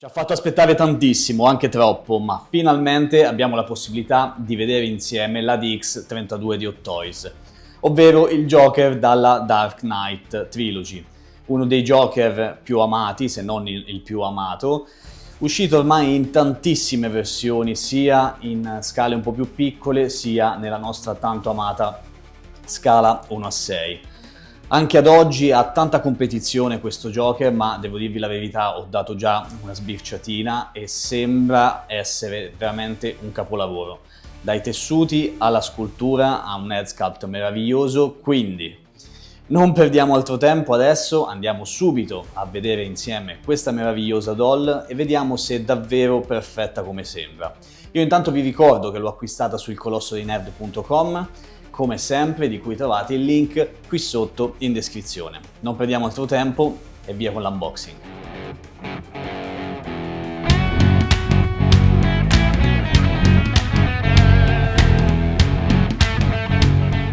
Ci ha fatto aspettare tantissimo, anche troppo, ma finalmente abbiamo la possibilità di vedere insieme la DX32 di Hot Toys, ovvero il Joker dalla Dark Knight Trilogy, uno dei Joker più amati, se non il più amato, uscito ormai in tantissime versioni, sia in scale un po' più piccole, sia nella nostra tanto amata scala 1:6. Anche ad oggi ha tanta competizione questo Joker, ma devo dirvi la verità, ho dato già una sbirciatina e sembra essere veramente un capolavoro. Dai tessuti alla scultura ha un head sculpt meraviglioso, quindi non perdiamo altro tempo adesso, andiamo subito a vedere insieme questa meravigliosa doll e vediamo se è davvero perfetta come sembra. Io intanto vi ricordo che l'ho acquistata sul colossodinerd.com, come sempre, di cui trovate il link qui sotto in descrizione. Non perdiamo altro tempo e via con l'unboxing.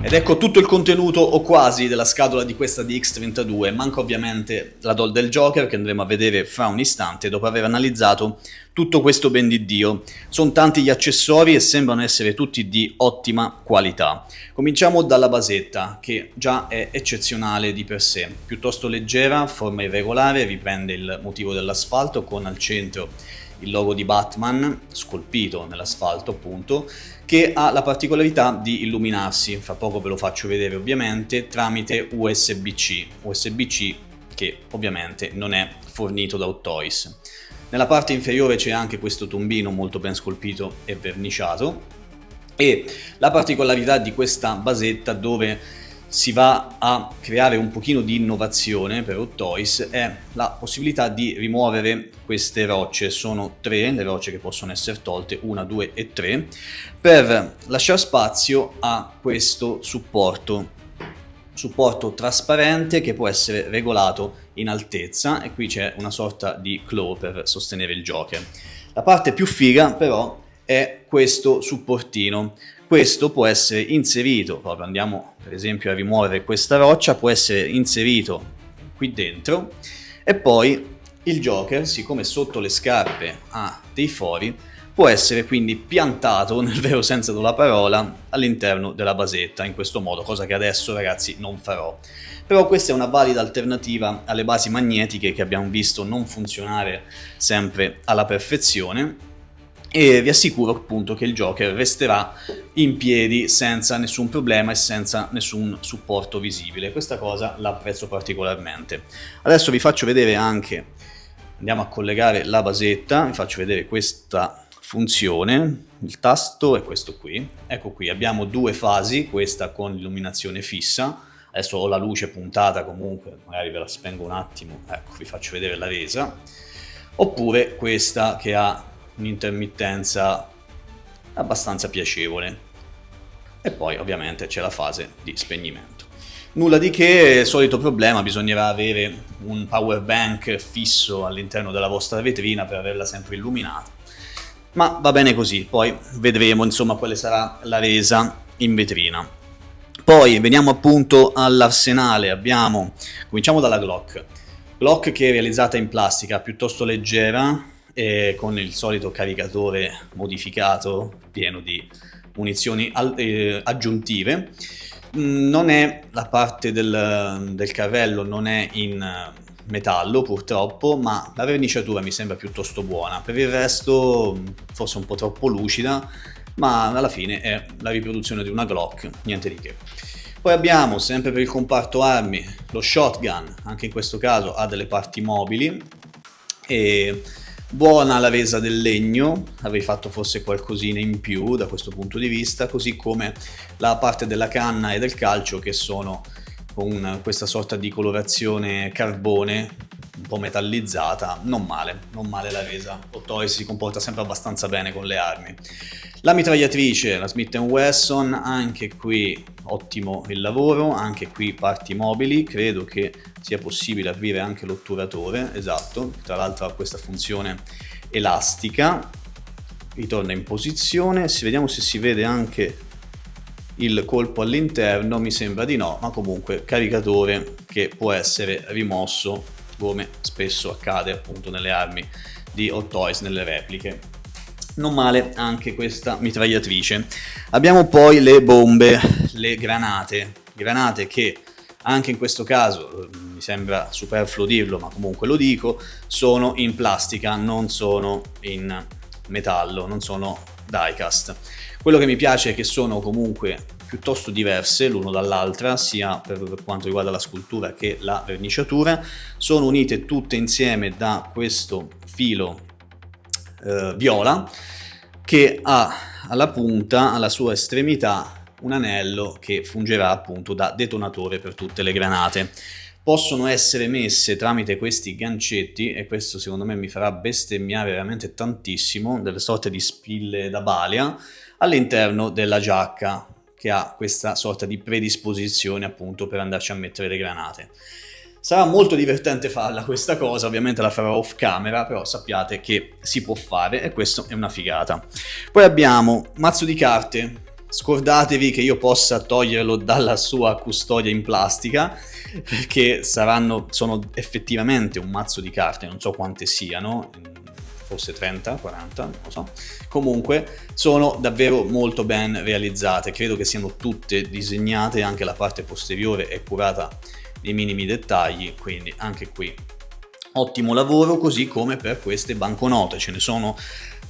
Ed ecco tutto il contenuto, o quasi, della scatola di questa DX32, manca ovviamente la doll del Joker che andremo a vedere fra un istante dopo aver analizzato tutto questo ben di Dio. Sono tanti gli accessori e sembrano essere tutti di ottima qualità. Cominciamo dalla basetta, che già è eccezionale di per sé, piuttosto leggera, forma irregolare, riprende il motivo dell'asfalto con al centro il logo di Batman scolpito nell'asfalto, appunto, che ha la particolarità di illuminarsi, fra poco ve lo faccio vedere ovviamente, tramite USB-C che ovviamente non è fornito da Hot Toys. Nella parte inferiore c'è anche questo tombino molto ben scolpito e verniciato, e la particolarità di questa basetta, dove si va a creare un pochino di innovazione per Hot Toys, è la possibilità di rimuovere queste rocce. Sono 3 le rocce che possono essere tolte, 1, 2 e 3, per lasciare spazio a questo supporto trasparente che può essere regolato in altezza, e qui c'è una sorta di claw per sostenere il Joker. La parte più figa però è questo supportino. Questo può essere inserito, proprio andiamo per esempio a rimuovere questa roccia, può essere inserito qui dentro, e poi il Joker, siccome sotto le scarpe ha dei fori, può essere quindi piantato, nel vero senso della parola, all'interno della basetta in questo modo, cosa che adesso, ragazzi, non farò. Però questa è una valida alternativa alle basi magnetiche che abbiamo visto non funzionare sempre alla perfezione, e vi assicuro appunto che il Joker resterà in piedi senza nessun problema e senza nessun supporto visibile. Questa cosa l'apprezzo particolarmente. Adesso vi faccio vedere anche, andiamo a collegare la basetta, vi faccio vedere questa funzione. Il tasto è questo qui, ecco qui, abbiamo 2 fasi, questa con l'illuminazione fissa. Adesso ho la luce puntata, comunque magari ve la spengo un attimo, ecco vi faccio vedere la resa, oppure questa che ha un'intermittenza abbastanza piacevole, e poi ovviamente c'è la fase di spegnimento. Nulla di che, solito problema, bisognerà avere un power bank fisso all'interno della vostra vetrina per averla sempre illuminata, ma va bene così, poi vedremo insomma quale sarà la resa in vetrina. Poi veniamo appunto all'arsenale, cominciamo dalla Glock che è realizzata in plastica piuttosto leggera, con il solito caricatore modificato pieno di munizioni aggiuntive. Non è la parte del carrello, non è in metallo purtroppo, ma la verniciatura mi sembra piuttosto buona. Per il resto forse un po' troppo lucida, ma alla fine è la riproduzione di una Glock, niente di che. Poi abbiamo, sempre per il comparto armi, lo shotgun, anche in questo caso ha delle parti mobili, e buona la resa del legno, avrei fatto forse qualcosina in più da questo punto di vista, così come la parte della canna e del calcio, che sono con questa sorta di colorazione carbone un po' metallizzata. Non male la resa. Hot Toys si comporta sempre abbastanza bene con le armi. La mitragliatrice, la Smith & Wesson, anche qui ottimo il lavoro, anche qui parti mobili, credo che sia possibile aprire anche l'otturatore, esatto, tra l'altro ha questa funzione elastica, ritorna in posizione, vediamo se si vede anche il colpo all'interno, mi sembra di no, ma comunque caricatore che può essere rimosso come spesso accade appunto nelle armi di Hot Toys nelle repliche. Non male anche questa mitragliatrice. Abbiamo poi le bombe, le granate che anche in questo caso, mi sembra superfluo dirlo, ma comunque lo dico, sono in plastica, non sono in metallo, non sono diecast. Quello che mi piace è che sono comunque piuttosto diverse l'uno dall'altra, sia per quanto riguarda la scultura che la verniciatura. Sono unite tutte insieme da questo filo viola, che ha alla punta, alla sua estremità, un anello che fungerà appunto da detonatore per tutte le granate. Possono essere messe tramite questi gancetti, e questo secondo me mi farà bestemmiare veramente tantissimo, delle sorte di spille da balia all'interno della giacca, che ha questa sorta di predisposizione appunto per andarci a mettere le granate. Sarà molto divertente farla questa cosa, ovviamente la farò off camera, però sappiate che si può fare e questo è una figata. Poi abbiamo mazzo di carte, scordatevi che io possa toglierlo dalla sua custodia in plastica, perché sono effettivamente un mazzo di carte, non so quante siano, forse 30, 40, non lo so. Comunque sono davvero molto ben realizzate, credo che siano tutte disegnate, anche la parte posteriore è curata nei minimi dettagli, quindi anche qui ottimo lavoro, così come per queste banconote. Ce ne sono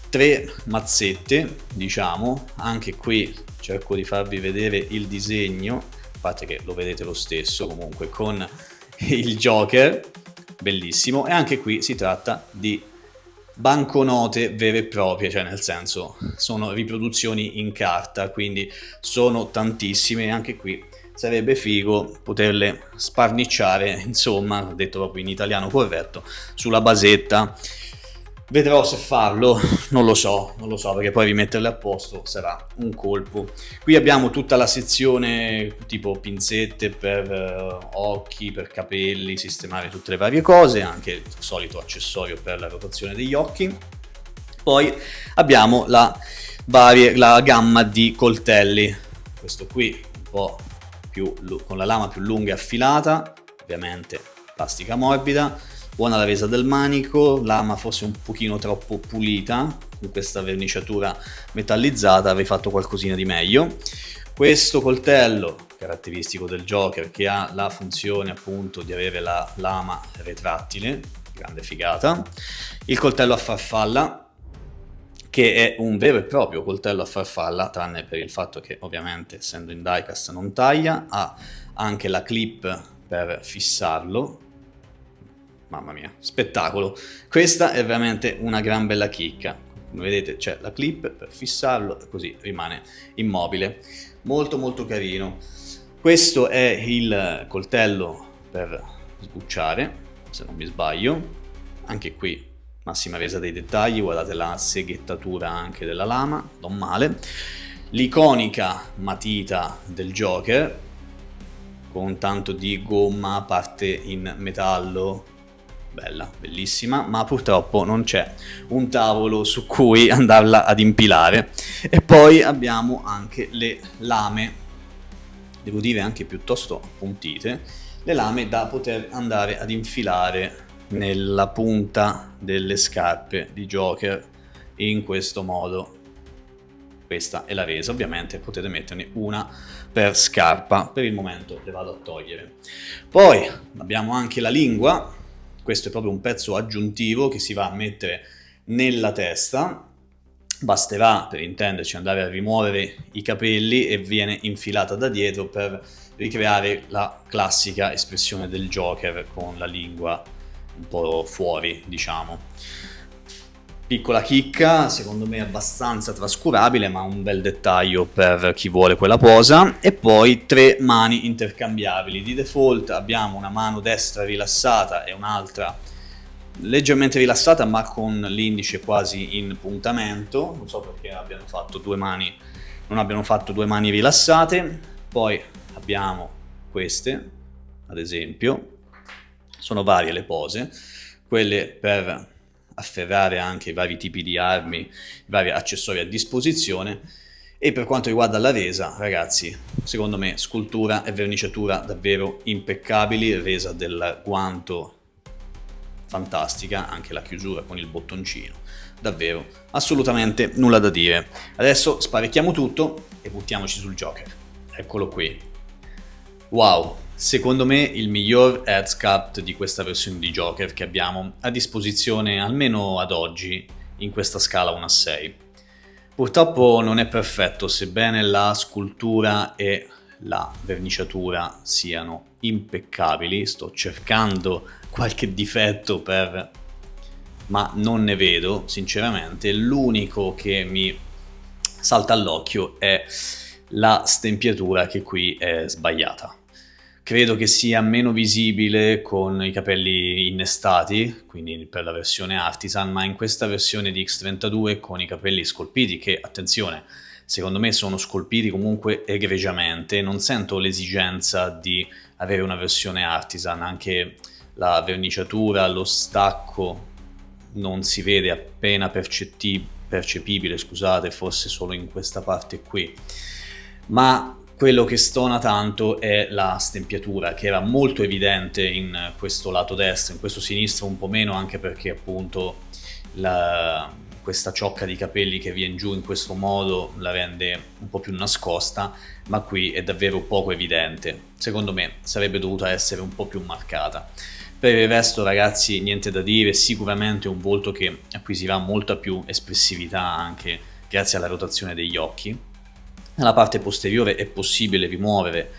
3 mazzette, diciamo, anche qui cerco di farvi vedere il disegno, a parte che lo vedete lo stesso comunque con il Joker, bellissimo, e anche qui si tratta di banconote vere e proprie, cioè nel senso sono riproduzioni in carta, quindi sono tantissime, e anche qui sarebbe figo poterle sparnicciare, insomma, detto proprio in italiano corretto, sulla basetta. Vedrò se farlo, non lo so, perché poi rimetterle a posto sarà un colpo. Qui abbiamo tutta la sezione tipo pinzette per occhi, per capelli, sistemare tutte le varie cose, anche il solito accessorio per la rotazione degli occhi. Poi abbiamo la gamma di coltelli, questo qui un po' più con la lama più lunga e affilata, ovviamente plastica morbida, buona la resa del manico, lama forse un pochino troppo pulita, con questa verniciatura metallizzata avrei fatto qualcosina di meglio. Questo coltello caratteristico del Joker, che ha la funzione appunto di avere la lama retrattile, grande figata. Il coltello a farfalla, che è un vero e proprio coltello a farfalla, tranne per il fatto che ovviamente essendo in diecast non taglia, ha anche la clip per fissarlo. Mamma mia, spettacolo! Questa è veramente una gran bella chicca. Come vedete c'è la clip per fissarlo e così rimane immobile. Molto molto carino. Questo è il coltello per sbucciare, se non mi sbaglio. Anche qui massima resa dei dettagli, guardate la seghettatura anche della lama, non male. L'iconica matita del Joker, con tanto di gomma, parte in metallo, bella, bellissima, ma purtroppo non c'è un tavolo su cui andarla ad impilare. E poi abbiamo anche le lame, devo dire anche piuttosto appuntite, le lame da poter andare ad infilare nella punta delle scarpe di Joker in questo modo. Questa è la resa, ovviamente potete metterne una per scarpa, per il momento le vado a togliere. Poi abbiamo anche la lingua, questo è proprio un pezzo aggiuntivo che si va a mettere nella testa, basterà per intenderci andare a rimuovere i capelli e viene infilata da dietro per ricreare la classica espressione del Joker con la lingua un po' fuori, diciamo. Piccola chicca, secondo me abbastanza trascurabile, ma un bel dettaglio per chi vuole quella posa. E poi 3 mani intercambiabili. Di default abbiamo una mano destra rilassata e un'altra leggermente rilassata, ma con l'indice quasi in puntamento. Non so perché non abbiano fatto 2 mani rilassate. Poi abbiamo queste, ad esempio. Sono varie le pose, quelle per afferrare anche i vari tipi di armi, i vari accessori a disposizione. E per quanto riguarda la resa, ragazzi, secondo me scultura e verniciatura davvero impeccabili, resa del guanto fantastica, anche la chiusura con il bottoncino, davvero assolutamente nulla da dire. Adesso sparecchiamo tutto e buttiamoci sul Joker. Eccolo qui. Wow, secondo me il miglior head sculpt di questa versione di Joker che abbiamo a disposizione almeno ad oggi in questa scala 1/6. Purtroppo non è perfetto, sebbene la scultura e la verniciatura siano impeccabili. Sto cercando qualche difetto ma non ne vedo sinceramente. L'unico che mi salta all'occhio è la stempiatura, che qui è sbagliata. Credo che sia meno visibile con i capelli innestati, quindi per la versione Artisan, ma in questa versione di X32 con i capelli scolpiti, che attenzione, secondo me sono scolpiti comunque egregiamente, non sento l'esigenza di avere una versione Artisan, anche la verniciatura, lo stacco non si vede, appena percepibile, scusate, forse solo in questa parte qui, ma quello che stona tanto è la stempiatura, che era molto evidente in questo lato destro, in questo sinistro un po' meno, anche perché appunto questa ciocca di capelli che viene giù in questo modo la rende un po' più nascosta, ma qui è davvero poco evidente. Secondo me sarebbe dovuta essere un po' più marcata. Per il resto, ragazzi, niente da dire, sicuramente un volto che acquisirà molta più espressività anche grazie alla rotazione degli occhi. Nella parte posteriore è possibile rimuovere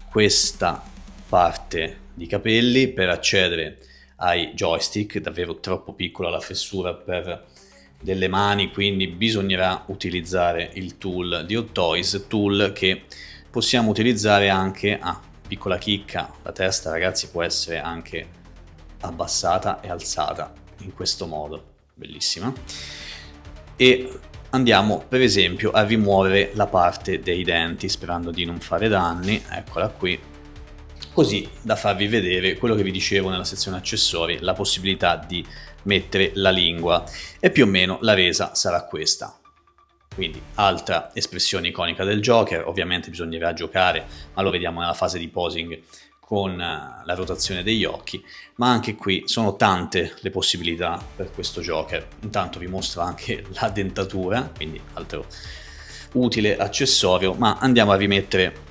questa parte di capelli per accedere ai joystick, davvero troppo piccola la fessura per delle mani, quindi bisognerà utilizzare il tool di Hot Toys, tool che possiamo utilizzare anche piccola chicca, la testa, ragazzi, può essere anche abbassata e alzata in questo modo, bellissima. E andiamo per esempio a rimuovere la parte dei denti, sperando di non fare danni, eccola qui, così da farvi vedere quello che vi dicevo nella sezione accessori, la possibilità di mettere la lingua, e più o meno la resa sarà questa. Quindi altra espressione iconica del Joker, ovviamente bisognerà giocare, ma lo vediamo nella fase di posing con la rotazione degli occhi, ma anche qui sono tante le possibilità per questo Joker. Intanto vi mostro anche la dentatura, quindi altro utile accessorio, ma andiamo a rimettere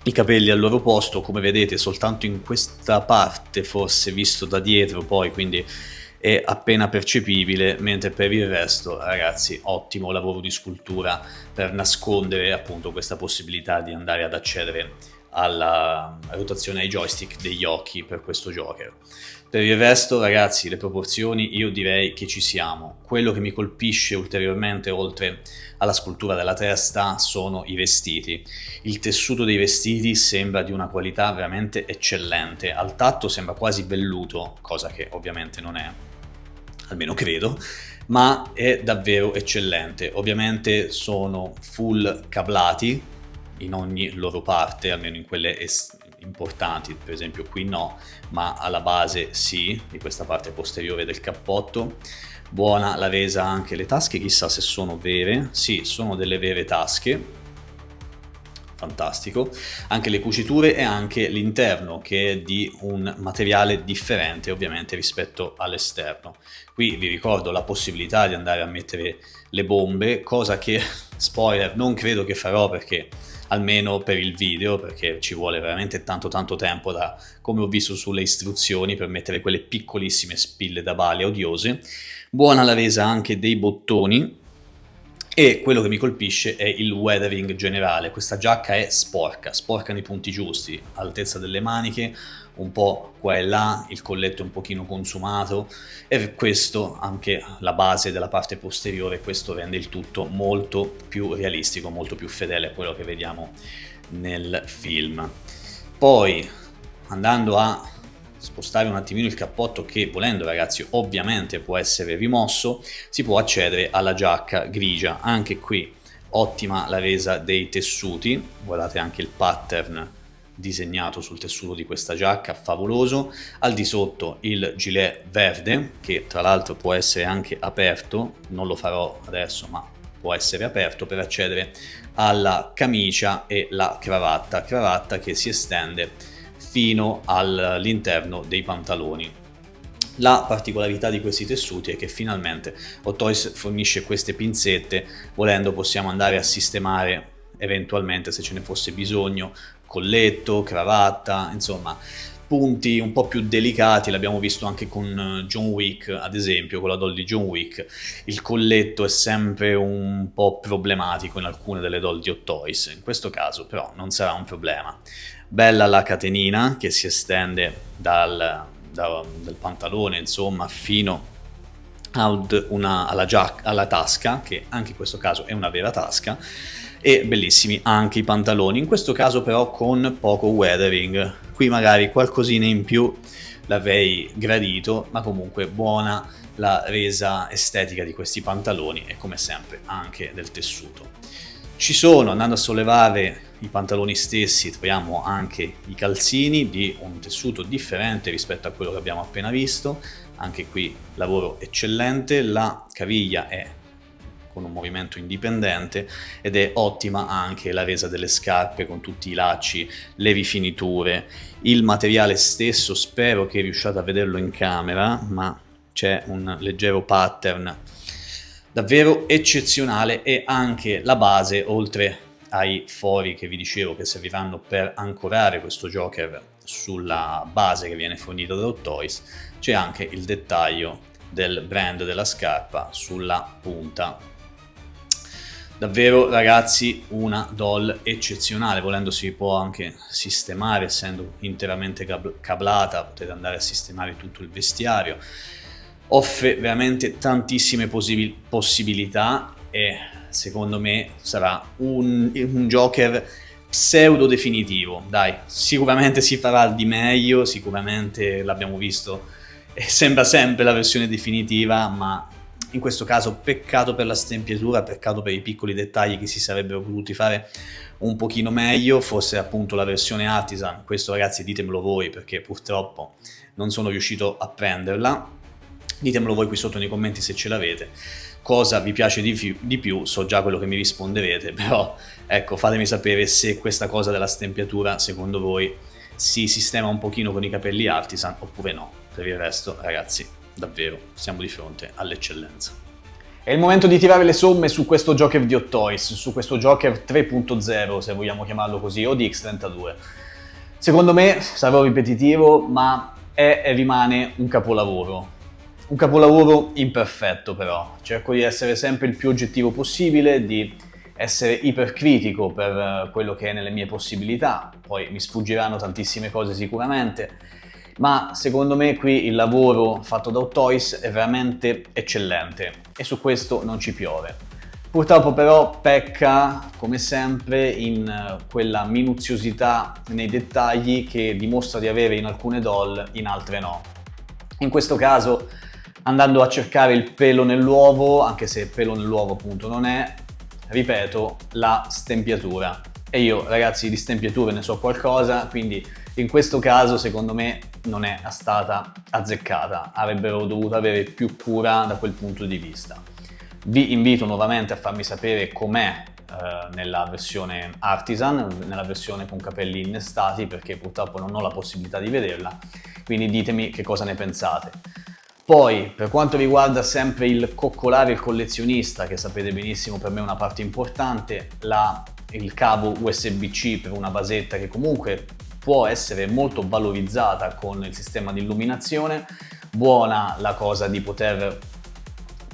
i capelli al loro posto. Come vedete soltanto in questa parte, forse visto da dietro poi, quindi è appena percepibile, mentre per il resto, ragazzi, ottimo lavoro di scultura per nascondere appunto questa possibilità di andare ad accedere alla rotazione ai joystick degli occhi per questo Joker. Per il resto, ragazzi, le proporzioni io direi che ci siamo. Quello che mi colpisce ulteriormente, oltre alla scultura della testa, sono i vestiti. Il tessuto dei vestiti sembra di una qualità veramente eccellente, al tatto sembra quasi velluto, cosa che ovviamente non è, almeno credo, ma è davvero eccellente. Ovviamente sono full cablati in ogni loro parte, almeno in quelle importanti, per esempio qui no, ma alla base sì, di questa parte posteriore del cappotto. Buona la resa anche le tasche, chissà se sono vere, sì, sono delle vere tasche, fantastico. Anche le cuciture e anche l'interno, che è di un materiale differente ovviamente rispetto all'esterno. Qui vi ricordo la possibilità di andare a mettere le bombe, cosa che, spoiler, non credo che farò, perché almeno per il video, perché ci vuole veramente tanto tempo, da come ho visto sulle istruzioni, per mettere quelle piccolissime spille da bale odiose. Buona la resa anche dei bottoni, e quello che mi colpisce è il weathering generale. Questa giacca è sporca nei punti giusti, all'altezza delle maniche, un po' qua e là, il colletto è un pochino consumato, e questo, anche la base della parte posteriore, questo rende il tutto molto più realistico, molto più fedele a quello che vediamo nel film. Poi, andando a spostare un attimino il cappotto, che volendo, ragazzi, ovviamente può essere rimosso, si può accedere alla giacca grigia. Anche qui ottima la resa dei tessuti, guardate anche il pattern disegnato sul tessuto di questa giacca, favoloso. Al di sotto il gilet verde, che tra l'altro può essere anche aperto, non lo farò adesso, ma può essere aperto per accedere alla camicia e la cravatta che si estende fino all'interno dei pantaloni. La particolarità di questi tessuti è che finalmente Hot Toys fornisce queste pinzette, volendo possiamo andare a sistemare eventualmente, se ce ne fosse bisogno, colletto, cravatta, insomma punti un po' più delicati. L'abbiamo visto anche con John Wick, ad esempio, con la doll di John Wick. Il colletto è sempre un po' problematico in alcune delle doll di Hot Toys, in questo caso però non sarà un problema. Bella la catenina che si estende dal pantalone, insomma, fino alla tasca, che anche in questo caso è una vera tasca, e bellissimi anche i pantaloni, in questo caso però con poco weathering. Qui magari qualcosina in più l'avrei gradito, ma comunque buona la resa estetica di questi pantaloni e come sempre anche del tessuto. Ci sono, andando a sollevare i pantaloni stessi, troviamo anche i calzini di un tessuto differente rispetto a quello che abbiamo appena visto. Anche qui lavoro eccellente, la caviglia è con un movimento indipendente ed è ottima anche la resa delle scarpe con tutti i lacci, le rifiniture, il materiale stesso. Spero che riusciate a vederlo in camera, ma c'è un leggero pattern davvero eccezionale, e anche la base, oltre ai fori che vi dicevo che serviranno per ancorare questo Joker sulla base che viene fornita da Hot Toys, c'è anche il dettaglio del brand della scarpa sulla punta. Davvero ragazzi una doll eccezionale, volendo si può anche sistemare, essendo interamente cablata potete andare a sistemare tutto il vestiario. Offre veramente tantissime possibilità e secondo me sarà un Joker pseudo definitivo. Dai, sicuramente si farà di meglio, sicuramente l'abbiamo visto e sembra sempre la versione definitiva, ma in questo caso peccato per la stempiatura, peccato per i piccoli dettagli che si sarebbero potuti fare un pochino meglio. Forse appunto la versione Artisan, questo ragazzi ditemelo voi perché purtroppo non sono riuscito a prenderla. Ditemelo voi qui sotto nei commenti se ce l'avete, cosa vi piace di più, so già quello che mi risponderete, però ecco, fatemi sapere se questa cosa della stempiatura secondo voi si sistema un pochino con i capelli Artisan oppure no. Per il resto ragazzi, davvero siamo di fronte all'eccellenza. È il momento di tirare le somme su questo Joker di Hot Toys, su questo Joker 3.0 se vogliamo chiamarlo così, o di X32. Secondo me sarò ripetitivo, ma è e rimane un capolavoro. Un capolavoro imperfetto però, cerco di essere sempre il più oggettivo possibile, di essere ipercritico per quello che è nelle mie possibilità, poi mi sfuggiranno tantissime cose sicuramente, ma secondo me qui il lavoro fatto da Hot Toys è veramente eccellente e su questo non ci piove. Purtroppo però pecca, come sempre, in quella minuziosità nei dettagli che dimostra di avere in alcune doll, in altre no. In questo caso, andando a cercare il pelo nell'uovo, anche se pelo nell'uovo appunto non è, ripeto, la stempiatura. E io ragazzi di stempiature ne so qualcosa, quindi in questo caso secondo me non è stata azzeccata, avrebbero dovuto avere più cura da quel punto di vista. Vi invito nuovamente a farmi sapere com'è nella versione Artisan, nella versione con capelli innestati, perché purtroppo non ho la possibilità di vederla, quindi ditemi che cosa ne pensate. Poi, per quanto riguarda sempre il coccolare il collezionista, che sapete benissimo per me è una parte importante, il cavo USB-C per una basetta che comunque può essere molto valorizzata con il sistema di illuminazione. Buona la cosa di poter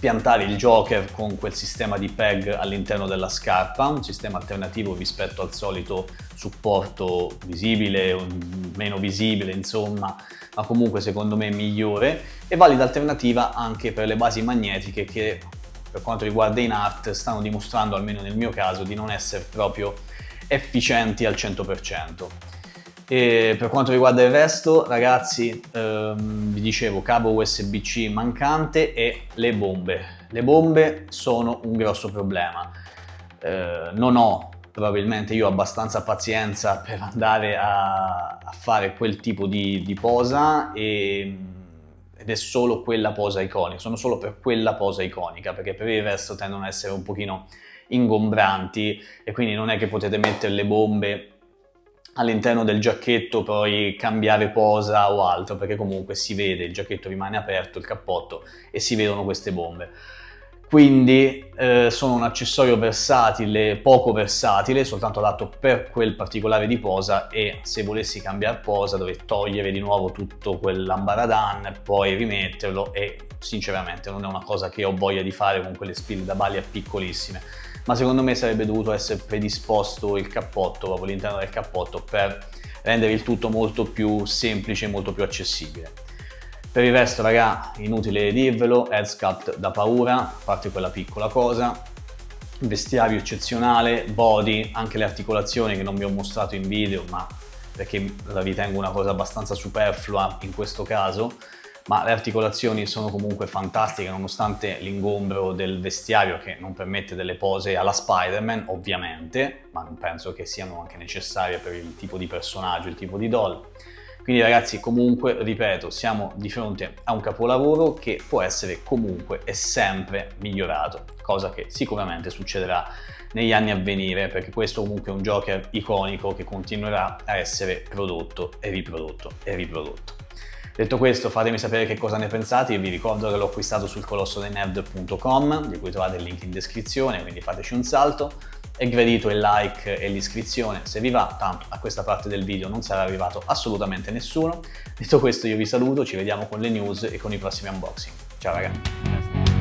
piantare il Joker con quel sistema di peg all'interno della scarpa, un sistema alternativo rispetto al solito supporto visibile o meno visibile, insomma, ma comunque secondo me migliore, e valida alternativa anche per le basi magnetiche che per quanto riguarda in art stanno dimostrando, almeno nel mio caso, di non essere proprio efficienti al 100%. E per quanto riguarda il resto, ragazzi, vi dicevo cavo USB-C mancante e le bombe. Le bombe sono un grosso problema. Non ho probabilmente io abbastanza pazienza per andare a fare quel tipo di posa ed è solo quella posa iconica, sono solo per quella posa iconica, perché per il resto tendono ad essere un pochino ingombranti e quindi non è che potete mettere le bombe all'interno del giacchetto poi cambiare posa o altro, perché comunque si vede, il giacchetto rimane aperto, il cappotto, e si vedono queste bombe. Quindi sono un accessorio versatile, poco versatile, soltanto adatto per quel particolare di posa, e se volessi cambiare posa dovrei togliere di nuovo tutto quell'ambaradan, poi rimetterlo, e sinceramente non è una cosa che ho voglia di fare con quelle spille da balia piccolissime. Ma secondo me sarebbe dovuto essere predisposto il cappotto, proprio all'interno del cappotto, per rendere il tutto molto più semplice e molto più accessibile. Per il resto, raga, inutile dirvelo, head sculpt da paura, a parte quella piccola cosa, vestiario eccezionale, body, anche le articolazioni che non vi ho mostrato in video, ma perché la ritengo una cosa abbastanza superflua in questo caso, ma le articolazioni sono comunque fantastiche nonostante l'ingombro del vestiario, che non permette delle pose alla Spider-Man ovviamente, ma non penso che siano anche necessarie per il tipo di personaggio, il tipo di doll. Quindi ragazzi, comunque, ripeto, siamo di fronte a un capolavoro che può essere comunque e sempre migliorato, cosa che sicuramente succederà negli anni a venire, perché questo comunque è un Joker iconico che continuerà a essere prodotto e riprodotto e riprodotto. Detto questo, fatemi sapere che cosa ne pensate. Io vi ricordo che l'ho acquistato sul colossodenerd.com, di cui trovate il link in descrizione, quindi fateci un salto. È gradito il like e l'iscrizione se vi va, tanto a questa parte del video non sarà arrivato assolutamente nessuno. Detto questo, io vi saluto, ci vediamo con le news e con i prossimi unboxing. Ciao ragazzi!